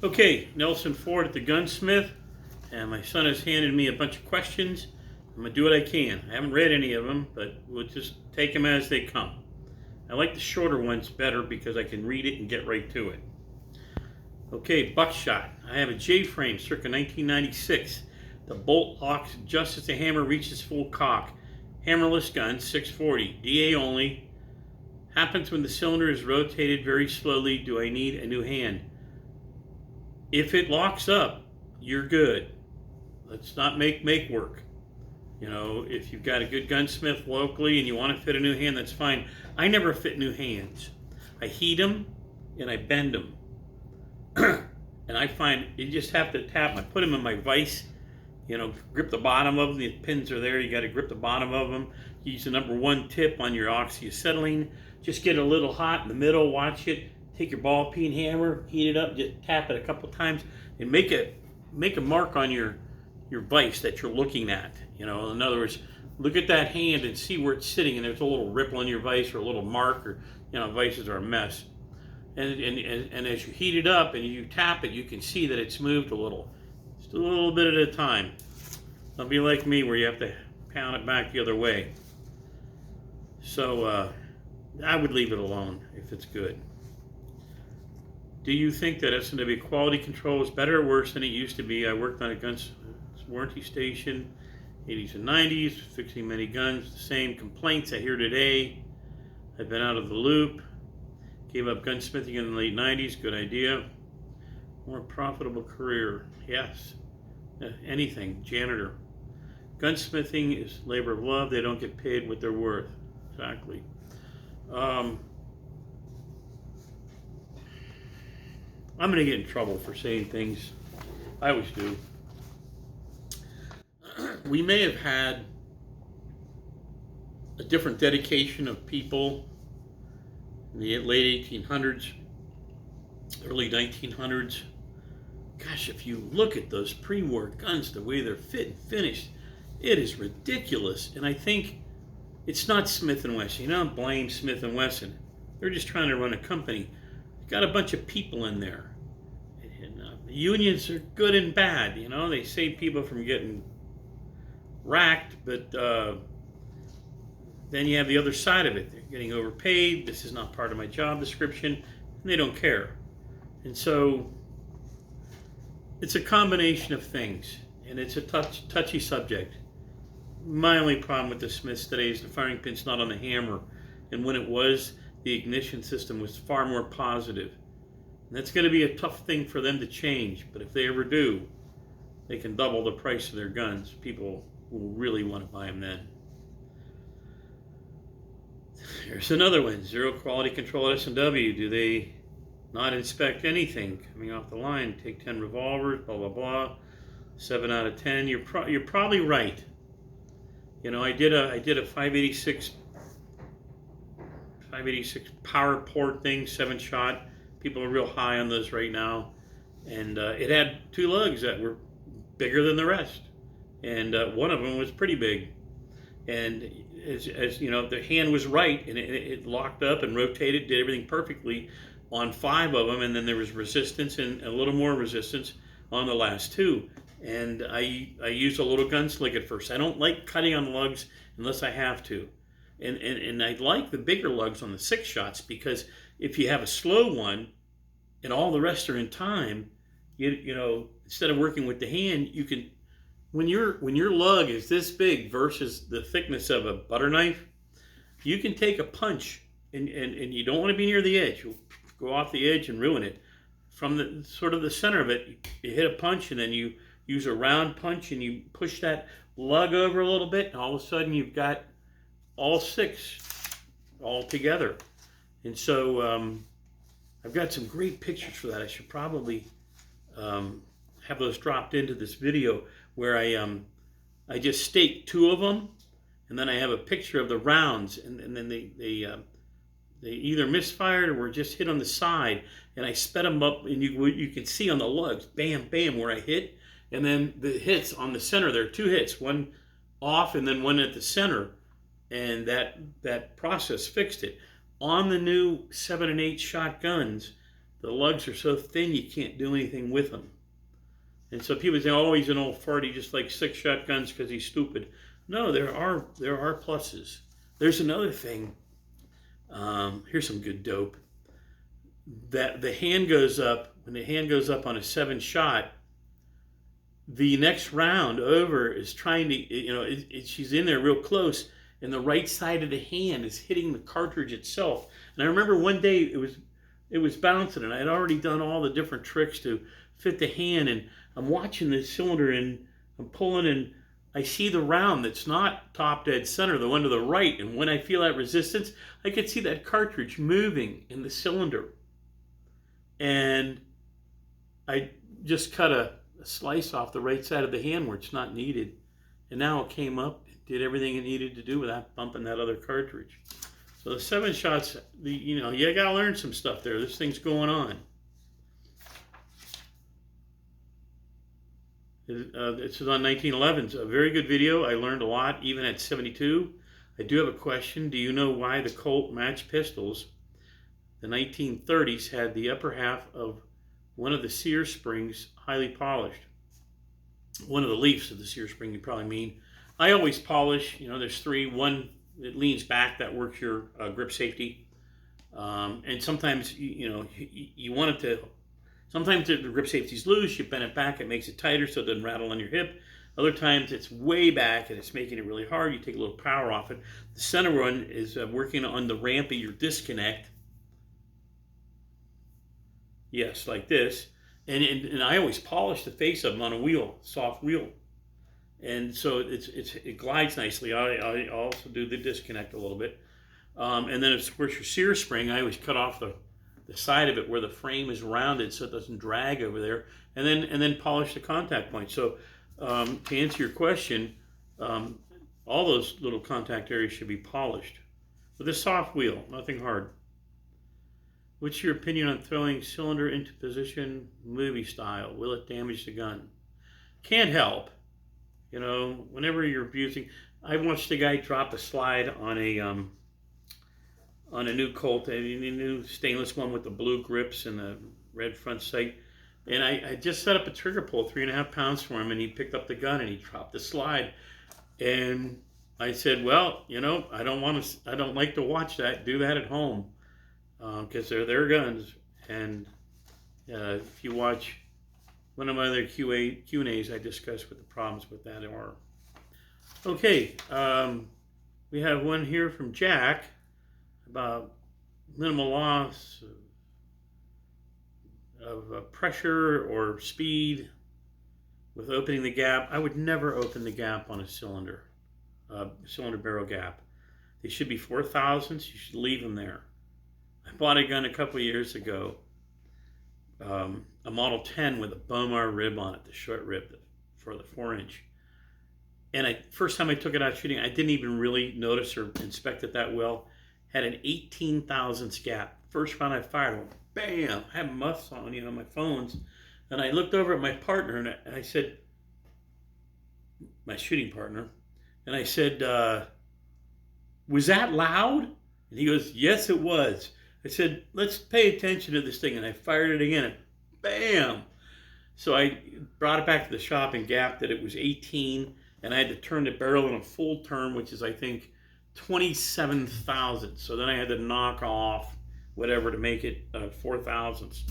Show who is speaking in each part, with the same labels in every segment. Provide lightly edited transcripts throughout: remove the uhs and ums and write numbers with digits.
Speaker 1: Okay, Nelson Ford at the Gunsmith, and my son has handed me a bunch of questions. I'm going to do what I can. I haven't read any of them, but we'll just take them as they come. I like the shorter ones better because I can read it and get right to it. Okay, buckshot. I have a J-frame circa 1996. The bolt locks just as the hammer reaches full cock. Hammerless gun, 640, DA only. Happens when the cylinder is rotated very slowly. Do I need a new hand? If it locks up, you're good. Let's not make work. You know, if you've got a good gunsmith locally and you want to fit a new hand, that's fine. I never fit new hands. I heat them and I bend them. And I find you just have to tap them. I put them in my vise, you know, grip the bottom of them. The pins are there. You got to grip the bottom of them. Use the number 1 tip on your oxyacetylene. Just get a little hot in the middle. Watch it. Take your ball peen hammer, heat it up, just tap it a couple times, and make a mark on your vise that you're looking at. You know, in other words, look at that hand and see where it's sitting, and there's a little ripple in your vise or a little mark, or you know, vices are a mess. And as you heat it up and you tap it, you can see that it's moved a little, just a little bit at a time. Don't be like me where you have to pound it back the other way. So I would leave it alone if it's good. Do you think that S&W quality control is better or worse than it used to be? I worked on a guns warranty station, 80s and 90s, fixing many guns. The same complaints I hear today. I've been out of the loop. Gave up gunsmithing in the late 90s. Good idea. More profitable career. Yes. Anything. Janitor. Gunsmithing is labor of love. They don't get paid what they're worth. Exactly. I'm going to get in trouble for saying things. I always do. We may have had a different dedication of people in the late 1800s, early 1900s. Gosh, if you look at those pre-war guns, the way they're fit and finished, it is ridiculous. And I think it's not Smith and Wesson. You don't blame Smith and Wesson. They're just trying to run a company. Got a bunch of people in there, and the unions are good and bad. You know, they save people from getting racked, but then you have the other side of it. They're getting overpaid. This is not part of my job description, and they don't care. And so it's a combination of things, and it's a touchy subject. My only problem with the Smiths today is the firing pin's not on the hammer, and when it was, the ignition system was far more positive. And that's going to be a tough thing for them to change, but if they ever do, they can double the price of their guns. People will really want to buy them then. Here's another one. Zero quality control at S&W. Do they not inspect anything coming off the line? Take 10 revolvers, blah, blah, blah. 7 out of 10. You're probably right. You know, I did a 586 power port thing, 7-shot. People are real high on those right now. And it had 2 lugs that were bigger than the rest. And one of them was pretty big. And as you know, the hand was right, and it locked up and rotated, did everything perfectly on 5 of them. And then there was resistance and a little more resistance on the last 2. And I used a little gunslick at first. I don't like cutting on lugs unless I have to. And I like the bigger lugs on the 6-shots because if you have a slow one and all the rest are in time, you know, instead of working with the hand, you can, when your lug is this big versus the thickness of a butter knife, you can take a punch and you don't want to be near the edge. You'll go off the edge and ruin it. From the sort of the center of it, you hit a punch and then you use a round punch and you push that lug over a little bit, and all of a sudden you've got all 6 all together. And so I've got some great pictures for that. I should probably have those dropped into this video where I just staked 2 of them, and then I have a picture of the rounds, and then they either misfired or were just hit on the side, and I sped them up, and you can see on the lugs, bam, bam, where I hit, and then the hits on the center. There are 2 hits, one off and then one at the center, and that process fixed it. On the new 7 and 8 shotguns, the lugs are so thin you can't do anything with them. And so people say, oh, he's an old fart, he just likes 6 shotguns because he's stupid. No, there are pluses. There's another thing. Here's some good dope. That the hand goes up, when the hand goes up on a 7 shot, the next round over is trying to, she's in there real close, and the right side of the hand is hitting the cartridge itself. And I remember one day it was bouncing, and I had already done all the different tricks to fit the hand, and I'm watching the cylinder, and I'm pulling, and I see the round that's not top dead center, the one to the right, and when I feel that resistance, I could see that cartridge moving in the cylinder. And I just cut a slice off the right side of the hand where it's not needed, and now it came up, it did everything it needed to do without bumping that other cartridge. So the 7 shots, you gotta learn some stuff there. This thing's going on. This is on 1911. It's a very good video. I learned a lot, even at 72. I do have a question. Do you know why the Colt match pistols, the 1930s, had the upper half of one of the sear springs highly polished? One of the leaves of the sear spring, you probably mean. I always polish, there's 3. One that leans back, that works your grip safety. And sometimes, you want it to, sometimes the grip safety's loose, you bend it back, it makes it tighter so it doesn't rattle on your hip. Other times it's way back and it's making it really hard, you take a little power off it. The center one is working on the ramp of your disconnect. Yes, like this. And I always polish the face of them on a wheel, soft wheel. And so it glides nicely. I also do the disconnect a little bit. And then of course your sear spring, I always cut off the side of it where the frame is rounded so it doesn't drag over there, and then polish the contact point. So to answer your question, all those little contact areas should be polished with a soft wheel, nothing hard. What's your opinion on throwing cylinder into position movie style? Will it damage the gun? Can't help. Whenever you're abusing, I watched a guy drop a slide on a new Colt, a new stainless one with the blue grips and the red front sight. And I just set up a trigger pull, 3.5 pounds for him, and he picked up the gun and he dropped the slide. And I said, well, I don't like to watch that. Do that at home, because they're their guns. And if you watch one of my other Q&As, I discuss what the problems with that are. Okay, we have one here from Jack about minimal loss of pressure or speed with opening the gap. I would never open the gap on a cylinder barrel gap. They should be 4 thousandths. You should leave them there. I bought a gun a couple years ago, a Model 10 with a Bomar rib on it, the short rib for the 4-inch. And first time I took it out shooting, I didn't even really notice or inspect it that well. Had an 18 thousandths gap. First round I fired, went bam! I had muffs on, my phones. And I looked over at my partner and I said, my shooting partner, and I said, was that loud? And he goes, yes, it was. I said, let's pay attention to this thing. And I fired it again and bam! So I brought it back to the shop and gapped it. It was 18, and I had to turn the barrel in a full turn, which is, I think, 27 thousandths. So then I had to knock off whatever to make it 4 thousandths.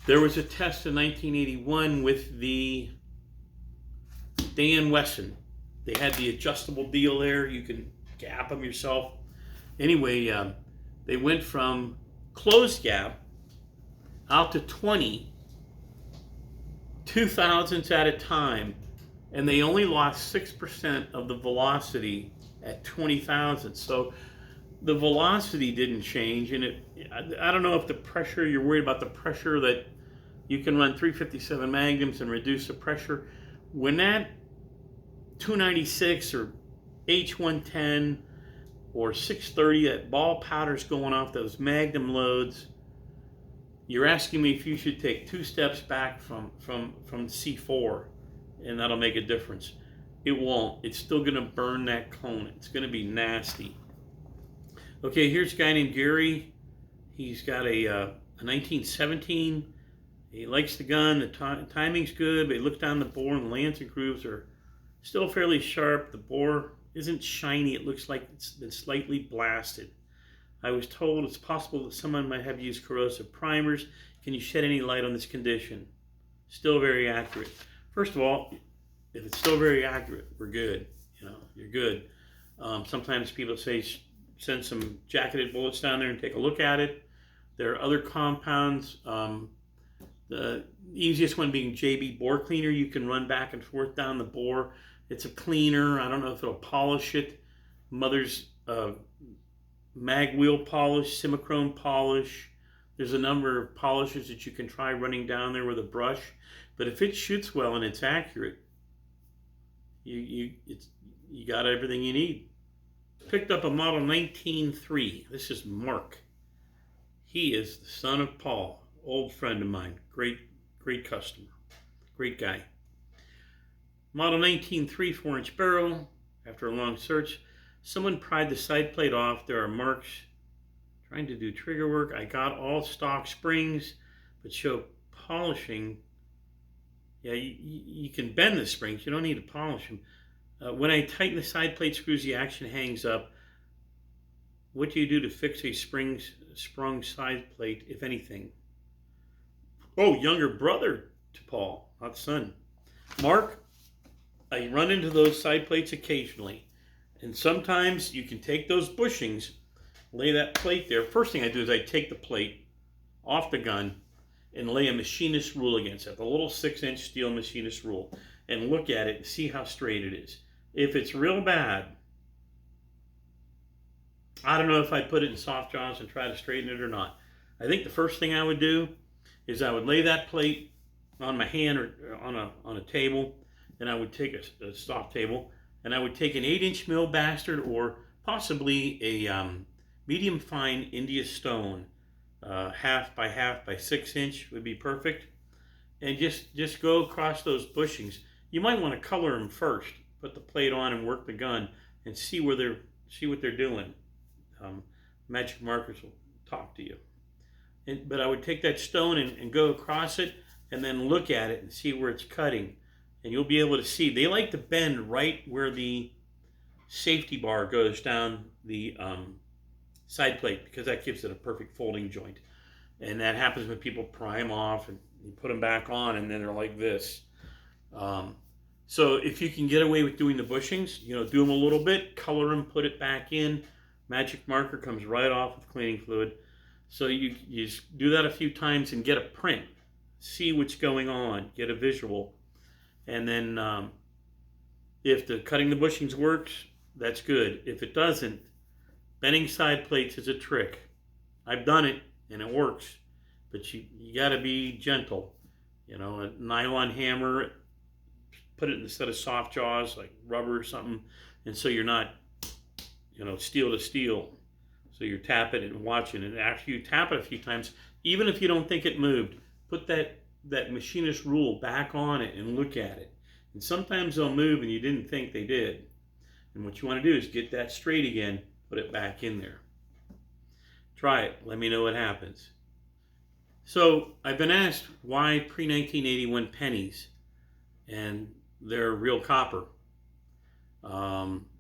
Speaker 1: There was a test in 1981 with the Wesson. They had the adjustable deal there. You can gap them yourself. Anyway, they went from closed gap out to 2 thousandths at a time, and they only lost 6% of the velocity at 20 thousandths. So the velocity didn't change, and I don't know if the pressure, you're worried about the pressure that you can run 357 magnums and reduce the pressure. When that 296 or H110 or 630, that ball powder's going off those magnum loads, you're asking me if you should take 2 steps back from C4, and that'll make a difference. It won't. It's still going to burn that cone. It's going to be nasty. Okay, here's a guy named Gary. He's got a a 1917. He likes the gun. The timing's good, but he looks down the bore and the lancing grooves are still fairly sharp. The bore isn't shiny. It looks like it's been slightly blasted. I was told it's possible that someone might have used corrosive primers. Can you shed any light on this condition? Still very accurate. First of all, if it's still very accurate, we're good. You know, you're good. Sometimes people say send some jacketed bullets down there and take a look at it. There are other compounds. The easiest one being JB bore cleaner. You can run back and forth down the bore. It's a cleaner. I don't know if it'll polish it. Mother's mag wheel polish, Simichrome polish. There's a number of polishes that you can try running down there with a brush. But if it shoots well and it's accurate, you got everything you need. Picked up a model 1903. This is Mark. He is the son of Paul, old friend of mine. Great customer. Great guy. Model 1903 4-inch barrel. After a long search, someone pried the side plate off. There are marks. Trying to do trigger work. I got all stock springs, but show polishing. Yeah, you can bend the springs. You don't need to polish them. When I tighten the side plate screws, the action hangs up. What do you do to fix a sprung side plate, if anything? Oh, younger brother to Paul, not son. Mark, I run into those side plates occasionally. And sometimes you can take those bushings, lay that plate there. First thing I do is I take the plate off the gun and lay a machinist rule against it, a little 6-inch steel machinist rule, and look at it and see how straight it is. If it's real bad, I don't know if I'd put it in soft jaws and try to straighten it or not. I think the first thing I would do is I would lay that plate on my hand or on a table, and I would take a soft table, and I would take an 8-inch mill bastard or possibly a medium fine India stone, 1/2 by 1/2 by 6-inch would be perfect, and just go across those bushings. You might want to color them first. Put the plate on and work the gun and see what they're doing. Magic markers will talk to you. But I would take that stone and go across it and then look at it and see where it's cutting. And you'll be able to see. They like to bend right where the safety bar goes down the side plate because that gives it a perfect folding joint. And that happens when people pry them off and you put them back on and then they're like this. So if you can get away with doing the bushings, do them a little bit, color them, put it back in. Magic marker comes right off with cleaning fluid. So you just do that a few times and get a print. See what's going on, get a visual. And then if the cutting the bushings works, that's good. If it doesn't, bending side plates is a trick. I've done it and it works, but you got to be gentle. A nylon hammer, put it instead of soft jaws like rubber or something, and so you're not, steel to steel. So you're tapping it and watching it. After you tap it a few times, even if you don't think it moved, put that machinist rule back on it and look at it. And sometimes they'll move and you didn't think they did. And what you want to do is get that straight again, put it back in there. Try it. Let me know what happens. So I've been asked why pre-1981 pennies, and they're real copper.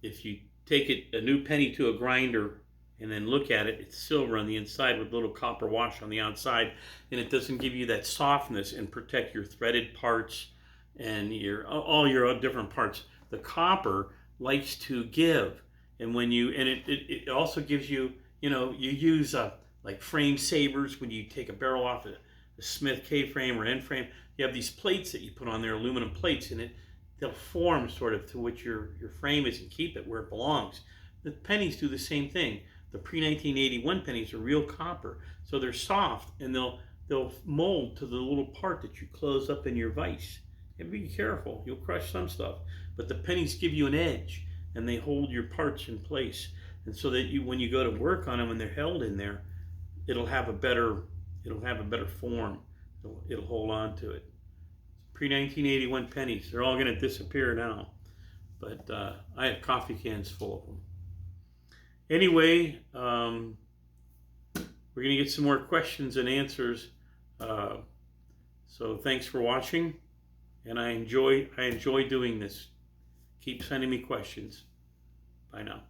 Speaker 1: If you take a new penny to a grinder and then look at it, it's silver on the inside with little copper wash on the outside, and it doesn't give you that softness and protect your threaded parts and all your different parts. The copper likes to give, and it also gives you, you use like frame savers when you take a barrel off a Smith K-frame or N-frame. You have these plates that you put on there, aluminum plates, and they'll form sort of to what your frame is and keep it where it belongs. The pennies do the same thing. The pre-1981 pennies are real copper, so they're soft and they'll mold to the little part that you close up in your vise. And be careful, you'll crush some stuff. But the pennies give you an edge and they hold your parts in place. And so that when you go to work on them and they're held in there, it'll have a better form. It'll hold on to it. Pre-1981 pennies, they're all going to disappear now. But I have coffee cans full of them. Anyway, we're we're going to get some more questions and answers. So thanks for watching, and I enjoy doing this. Keep sending me questions. Bye now.